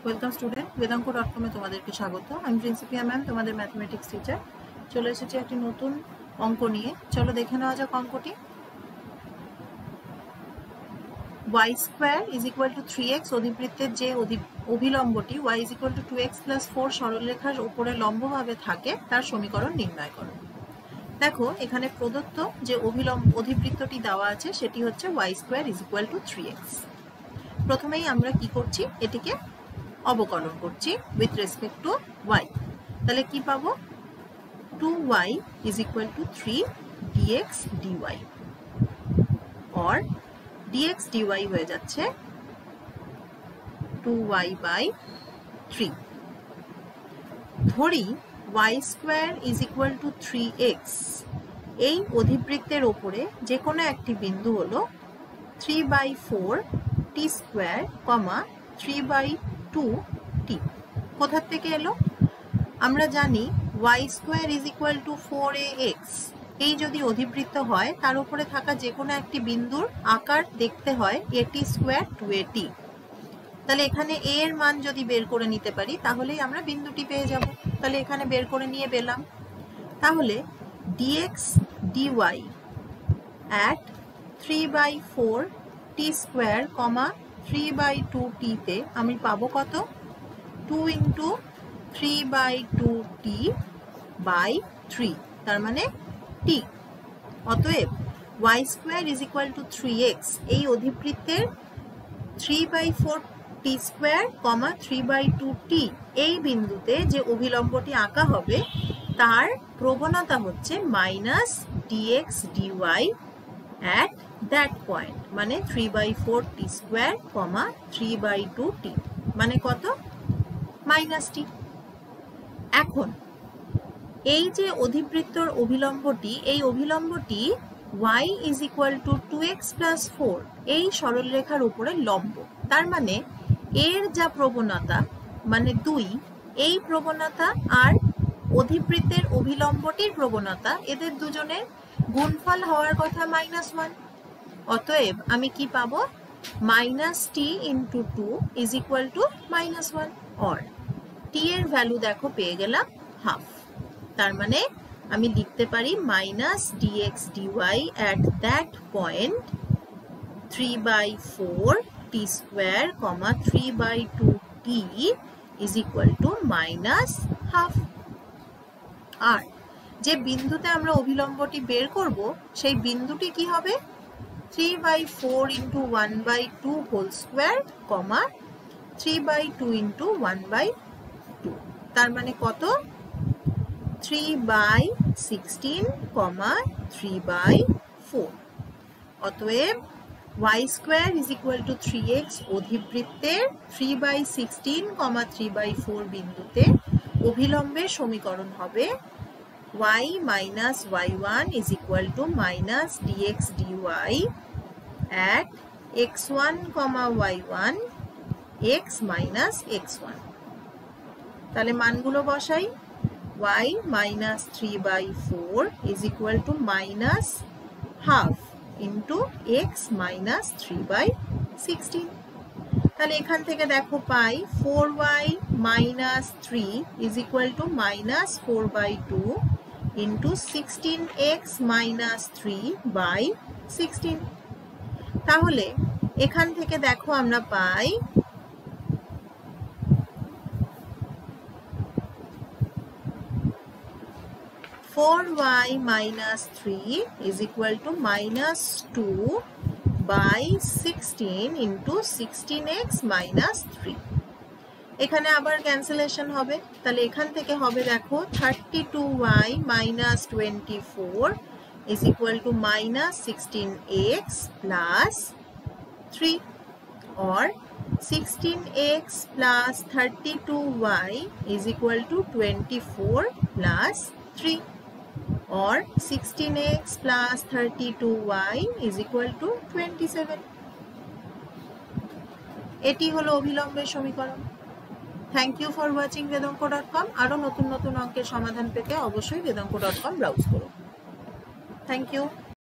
Welcome student, বেদাঙ্ক.com এ তোমাদেরকে স্বাগত। আমি প্রিন্সিপিয়া ম্যাম, তোমাদের ম্যাথমেটিক্স টিচার। চলে এসেছি একটি নতুন অঙ্ক নিয়ে। চলো দেখে নেওয়া যাক অঙ্কটি। y square is equal to 3x অধিবৃত্তের যে অভিলম্বটি y is equal to 2x plus 4 সরলরেখার উপরে লম্বভাবে থাকে তার সমীকরণ নির্ণয় করো। দেখো এখানে প্রদত্ত যে অধিবৃত্তটি দেওয়া আছে সেটি হচ্ছে y square is equal to 3x। প্রথমেই আমরা কি করছি, এটিকে অবকলন করছি with respect to y। তাহলে কি পাবো, 2y is equal to 3 dx dy, or dx dy হয়ে যাচ্ছে 2y by 3। ধরি y square is equal to 3x, এই অধিবৃত্তের ওপরে যে কোনো একটি বিন্দু হলো 3/4 t square, 3/2t। কোথা থেকে এলো? আমরা জানি y square is equal to 4ax। এই যদি অধিবৃত্ত হয় তার উপরে থাকা যে কোনো একটি বিন্দুর আকার দেখতে হয় at square 2at। তাহলে এখানে a এর মান যদি বের করে নিতে পারি তাহলেই আমরা বিন্দুটি পেয়ে যাব। তাহলে এখানে বের করে নিয়ে পেলাম। তাহলে dx dy at 3/4 t square, 3/2t তে আমি পাবো কত? 2 into 3/2t by 3, তার মানে t। অতএব y square is equal to 3x, এই অধিবৃত্তের 3/4 t square, 3/2t এই বিন্দুতে যে অভিলম্বটি আঁকা হবে তার প্রবণতা হচ্ছে minus dx dy at that point, মানে 3/4 t square, 3/2t, মানে কত? মাইনাস টি। এখন এই যে অধিবৃত্তর অভিলম্বটি, এই অভিলম্বটি y is equal to 2x plus 4 এই সরলরেখার উপরে লম্ব। তার মানে এর যা প্রবণতা মানে 2, এই প্রবণতা আর অধিবৃত্তের অভিলম্বটির প্রবণতা, এদের দুজনের গুণফল হওয়ার কথা -1। অতএব আমি কি পাবো? Minus T into 2 is equal to -1, or t এর ভ্যালু দেখো পেয়ে গেলাম হাফ। তার মানে আমি লিখতে পারি minus dx dy at that point 3/4 t square, 3/2t is equal to -half। আর যে বিন্দুতে আমরা অভিলম্বটি বের করব সেই বিন্দুটি কি হবে? 3/4 into 1/2 whole square, 3/2 into 1/2, তার মানে কত? 3/16, 3/4। অতএব y square is equal to 3x অধিবৃত্তের 3/16, 3/4 বিন্দুতে অভিলম্বের সমীকরণ হবে y minus y1 is equal to minus dx dy at x1, y1 x minus x1। তাহলে মানগুলো বসাই। y minus 3/4 is equal to minus half into x minus 3/16। তাহলে এখান থেকে দেখো পাই 4y minus 3 is equal to minus 4/2 into 16x minus 3/16। তাহলে এখান থেকে দেখো আমরা পাই 4y minus 3 is equal to minus 2/16 into 16x minus 3। এখানে আবার ক্যান্সেলেশন হবে। তাহলে এখান থেকে হবে দেখো 32y minus 24 is equal to minus 16x plus 3, or 16x plus 32y is equal to 24 plus 3, or 16x plus 32y is equal to 27। এটি হলো অভিলম্বের সমীকরণ। থ্যাংক ইউ ফর ওয়াচিং বেদাঙ্ক.com। আরো নতুন নতুন অঙ্কের সমাধান পেতে অবশ্যই বেদাঙ্ক.com ব্রাউজ করুন। Thank you.